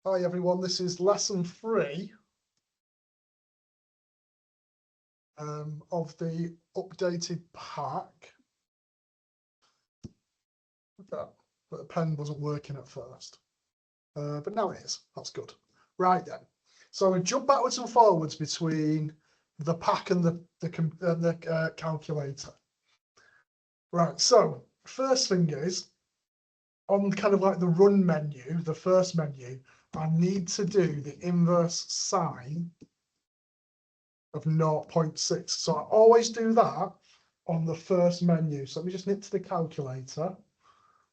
Hi everyone, this is lesson 3 of the updated pack. But the pen wasn't working at first, but now it is. That's good. Right then, so we jump backwards and forwards between the pack and the calculator. Right, so first thing is, on kind of like the run menu, the first menu, I need to do the inverse sine of 0.6. So I always do that on the first menu. So let me just nip to the calculator.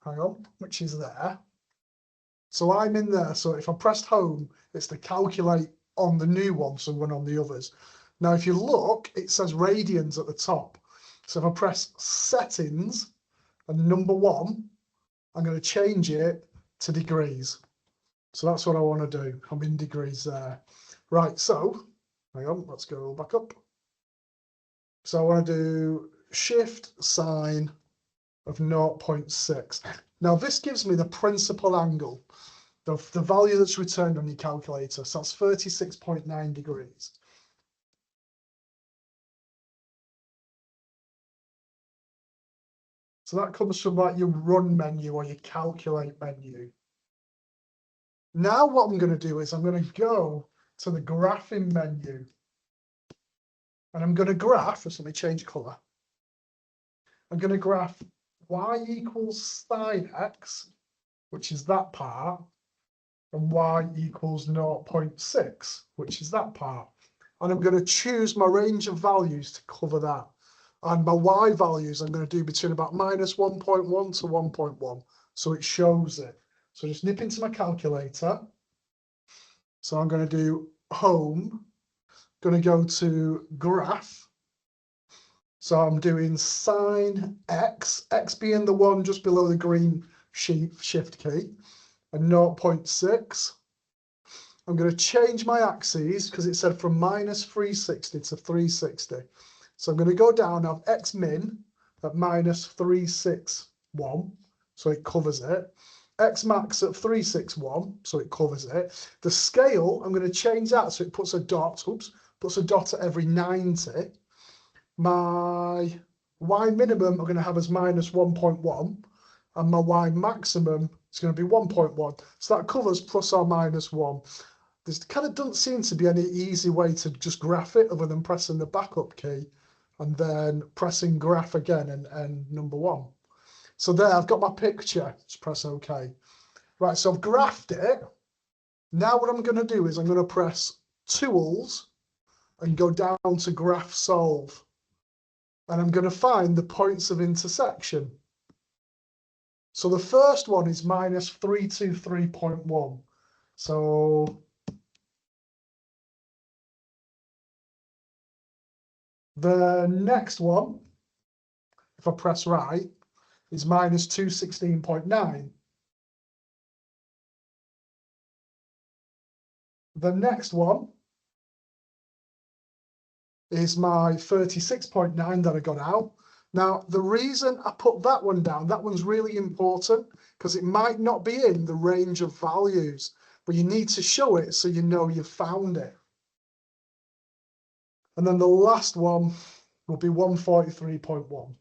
Hang on, which is there. So I'm in there. So if I pressed home, it's to calculate on the new one, so run on the others. Now, if you look, it says radians at the top. So if I press settings and number 1, I'm going to change it to degrees. So that's what I want to do. I'm in degrees there. Right, so hang on, let's go back up. So I want to do shift sine of 0.6. Now this gives me the principal angle, the value that's returned on your calculator. So that's 36.9 degrees. So that comes from like your run menu or your calculate menu. Now what I'm going to do is I'm going to go to the graphing menu. And I'm going to graph, just let me change colour. I'm going to graph y equals sine x, which is that part, and y equals 0.6, which is that part. And I'm going to choose my range of values to cover that. And my y values I'm going to do between about -1.1 to 1.1, so it shows it. So just nip into my calculator. So I'm going to do home, going to go to graph. So I'm doing sine x, x being the one just below the green shift key, and 0.6. I'm going to change my axes because it said from -360 to 360. So I'm going to go down, have x min at -361, so it covers it. X max at 361, so it covers it. The scale, I'm going to change that so it puts a dot, puts a dot at every 90. My y minimum I'm going to have as -1.1, and my y maximum is going to be 1.1. So that covers plus or minus 1. There kind of doesn't seem to be any easy way to just graph it other than pressing the backup key and then pressing graph again and number 1. So there, I've got my picture. Just press OK. Right, so I've graphed it. Now what I'm going to do is I'm going to press Tools and go down to Graph Solve. And I'm going to find the points of intersection. So the first one is -323.1. So the next one, if I press right, is -216.9. The next one is my 36.9 that I got out. Now, the reason I put that one down, that one's really important because it might not be in the range of values, but you need to show it so you know you've found it. And then the last one will be 143.1.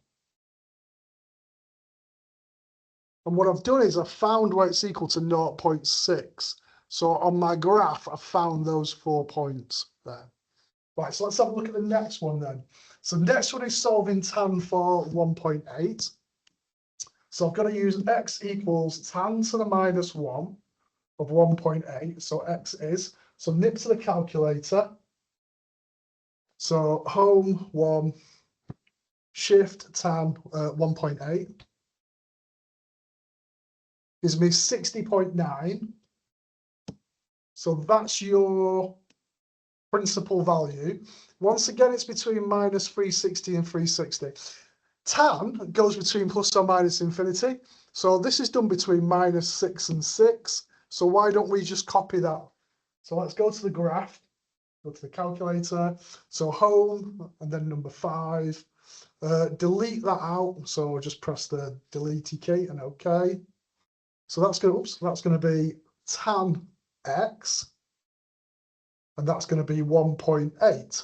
And what I've done is I've found where it's equal to 0.6. So on my graph, I've found those 4 points there. Right, so let's have a look at the next one then. So the next one is solving tan for 1.8. So I've got to use x equals tan to the -1 of 1.8. So x is, so nip to the calculator. So home 1, shift tan 1.8 gives me 60.9. So that's your principal value. Once again, it's between -360 and 360. Tan goes between plus or minus infinity. So this is done between -6 and 6. So why don't we just copy that? So let's go to the graph, go to the calculator. So home and then number 5. Delete that out. So just press the delete key and OK. So that's going to be tan x, and that's going to be 1.8.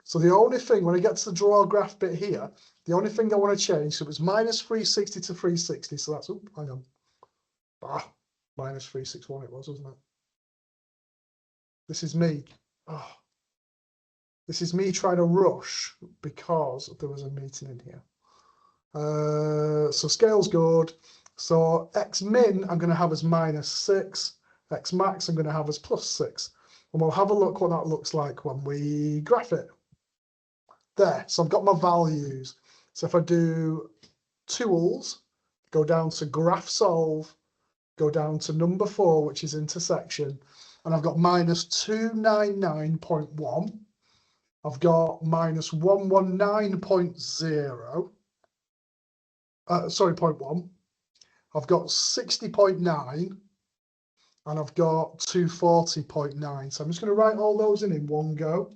So the only thing, when I get to the draw graph bit here, the only thing I want to change, so it was minus 360 to 360, so that's, hang on, minus 361 it was, wasn't it? This is me. This is me trying to rush because there was a meeting in here. So scale's good. So x min I'm going to have as minus 6. X max I'm going to have as plus 6. And we'll have a look what that looks like when we graph it. There, so I've got my values. So if I do tools, go down to graph solve, go down to number 4, which is intersection, and I've got minus 299.1. I've got minus 119.0. Sorry, 0.1. I've got 60.9 and I've got 240.9. So I'm just going to write all those in one go.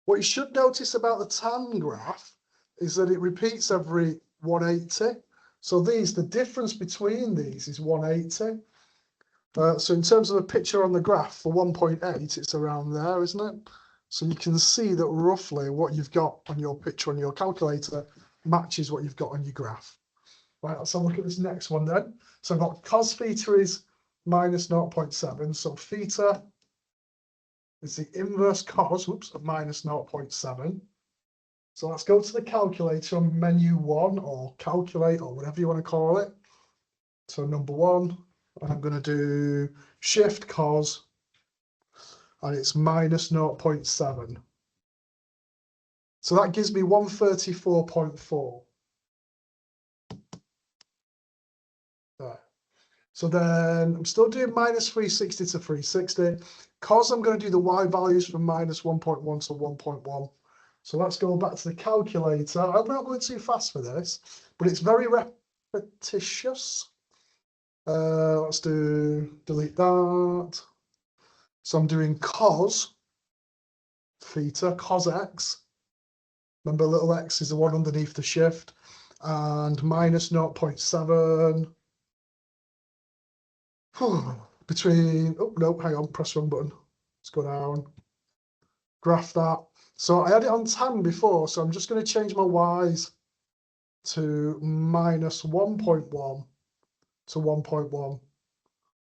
What you should notice about the tan graph is that it repeats every 180. So the difference between these is 180. So in terms of a picture on the graph for 1.8, it's around there, isn't it? So you can see that roughly what you've got on your picture on your calculator matches what you've got on your graph. Right, let's have a look at this next one then. So I've got cos theta is minus 0.7. So theta is the inverse cos, of minus 0.7. So let's go to the calculator on menu 1 or calculate or whatever you want to call it. So number 1, I'm going to do shift cos, and it's minus 0.7. So that gives me 134.4. There. So then I'm still doing minus 360 to 360. Cos I'm going to do the y values from minus 1.1 to 1.1. So let's go back to the calculator. I'm not going too fast for this, but it's very repetitious. Let's delete that. So I'm doing cos theta, cos x. Remember, little x is the one underneath the shift, and minus 0.7. Between, oh no, hang on, press wrong button. Let's go down. Graph that. So I had it on tan before, so I'm just going to change my y's to minus 1.1 to 1.1.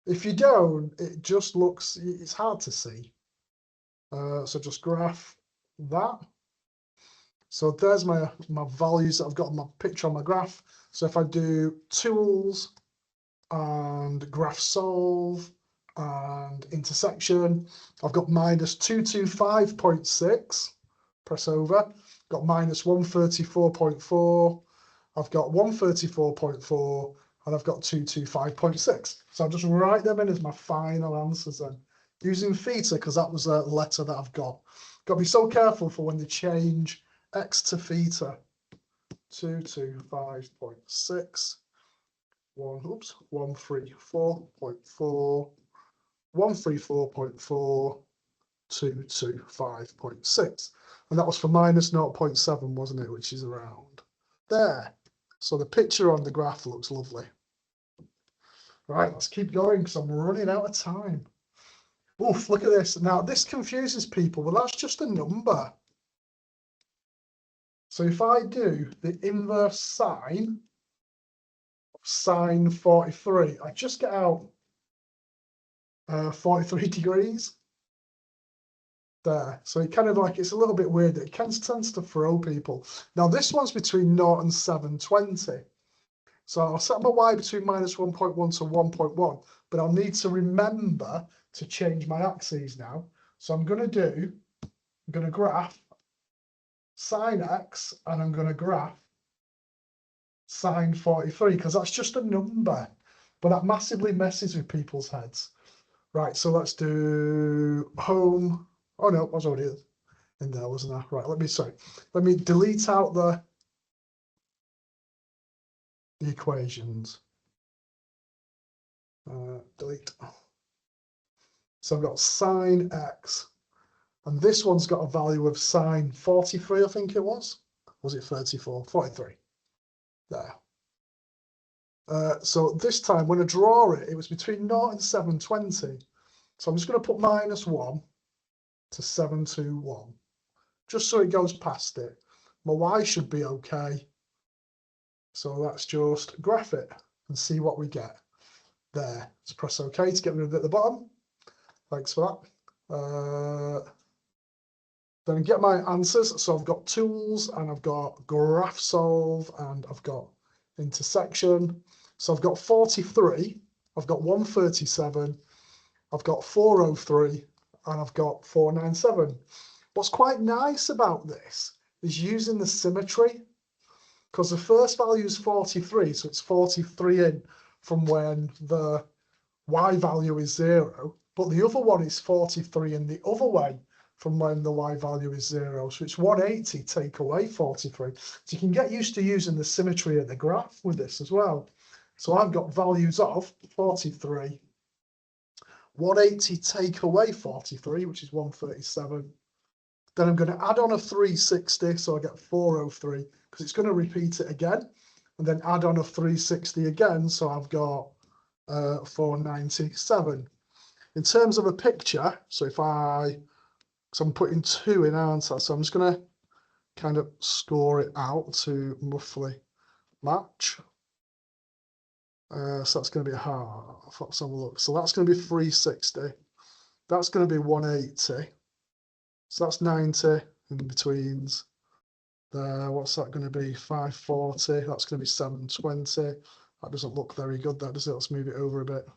If you don't, it just looks, it's hard to see. So just graph that. So there's my values that I've got on my picture on my graph. So if I do tools and graph solve and intersection, I've got minus 225.6. Press over. Got minus 134.4. I've got 134.4, and I've got 225.6. So I'll just write them in as my final answers then, using theta, because that was a letter that I've got. Got to be so careful for when they change x to theta. 225.6. 134.4, 134.4, 225.6. And that was for minus 0.7, wasn't it? Which is around there. So the picture on the graph looks lovely. Right, let's keep going because I'm running out of time. Oof, look at this. Now, this confuses people. Well, that's just a number. So if I do the inverse sine of sine 43, I just get out 43 degrees. There. So it kind of like, it's a little bit weird. It tends to throw people. Now, this one's between 0 and 720. So I'll set my y between minus 1.1 to 1.1, but I'll need to remember to change my axes now. So I'm going to graph sine x, and I'm going to graph sine 43, because that's just a number, but that massively messes with people's heads. Right, so let's do home. Oh no, I was already in there, wasn't I? Right, let me delete out the equations. Delete. So I've got sine x, and this one's got a value of sine 43, I think it was. Was it 34? 43. There. So this time when I draw it, it was between 0 and 720. So I'm just going to put -1 to 721, just so it goes past it. My y should be okay. So let's just graph it and see what we get. There. Let's press OK to get rid of it at the bottom. Thanks for that. Then get my answers. So I've got tools and I've got graph solve and I've got intersection. So I've got 43, I've got 137, I've got 403, and I've got 497. What's quite nice about this is using the symmetry, because the first value is 43, so it's 43 in from when the y value is 0, but the other one is 43 in the other way from when the y value is 0. So it's 180 take away 43. So you can get used to using the symmetry of the graph with this as well. So I've got values of 43, 180 take away 43, which is 137. Then I'm going to add on a 360, so I get 403, because it's going to repeat it again. And then add on a 360 again, so I've got 497. In terms of a picture, so so I'm putting 2 in, aren't I? So I'm just going to kind of score it out to roughly match. So that's going to be half. Let's have a look. So that's going to be 360. That's going to be 180. So that's 90 in betweens. There, what's that going to be? 540. That's going to be 720. That doesn't look very good, that does it? Let's move it over a bit.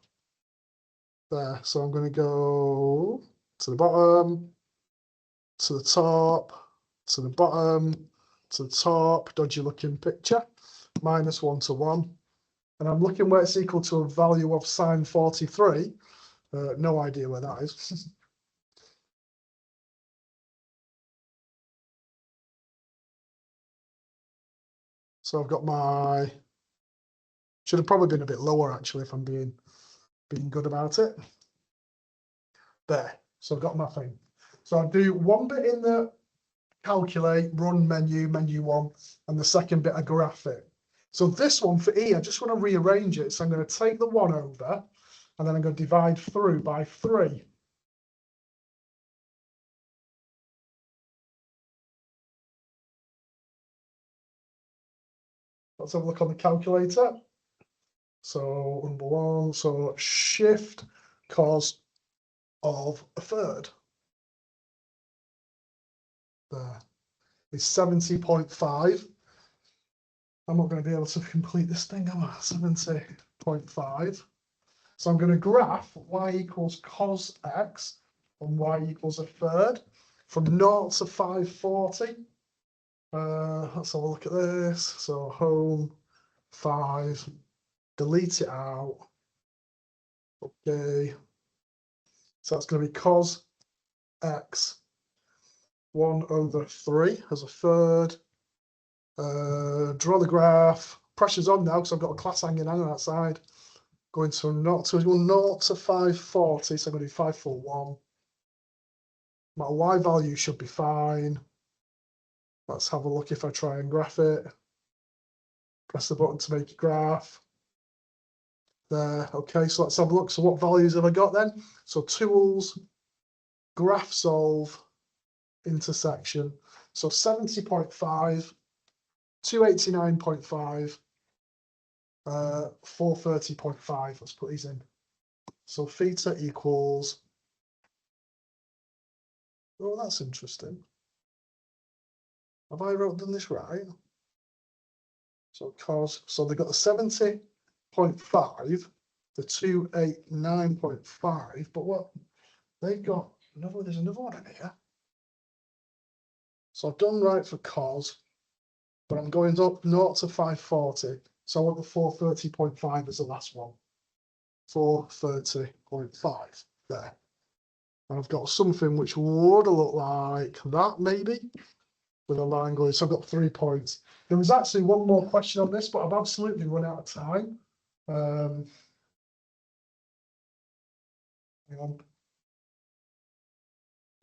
There. So I'm going to go to the bottom, to the top, to the bottom, to the top. Dodgy looking picture. -1 to 1. And I'm looking where it's equal to a value of sine 43. No idea where that is. So I've got my, should have probably been a bit lower actually if I'm being good about it. There, so I've got my thing. So I do one bit in the calculate, run menu 1, and the second bit I graph it. So this one for E, I just want to rearrange it. So I'm going to take the 1 over, and then I'm going to divide through by 3. Let's have a look on the calculator. So number 1, so shift cos of a third. There is 70.5. I'm not going to be able to complete this thing, am I? 70.5. So I'm going to graph y equals cos x and y equals a third from 0 to 540. Let's have a look at this. So home, 5, delete it out. Okay. So that's going to be cos x 1 over 3 as a third. Draw the graph. Pressure's on now because I've got a class hanging on that side. Going to 0 to 540, so I'm going to do 541. My y value should be fine. Let's have a look if I try and graph it. Press the button to make a graph. There, okay, so let's have a look. So what values have I got then? So tools, graph solve, intersection. So 70.5, 289.5, 430.5. Let's put these in. So theta equals, oh, that's interesting. Have I done this right? So cos, so they've got the 70.5, the 289.5, but what they've got, there's another one in here. So I've done right for cos, but I'm going up 0 to 540. So I want the 430.5 as the last one. 430.5 there. And I've got something which would look like that maybe, with a line going. So I've got 3 points. There was actually one more question on this, but I've absolutely run out of time. Hang on.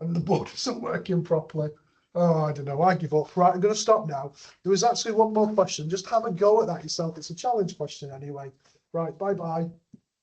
and the board isn't working properly. Oh, I don't know. I give up. Right, I'm going to stop now. There was actually one more question. Just have a go at that yourself. It's a challenge question anyway. Right, bye-bye.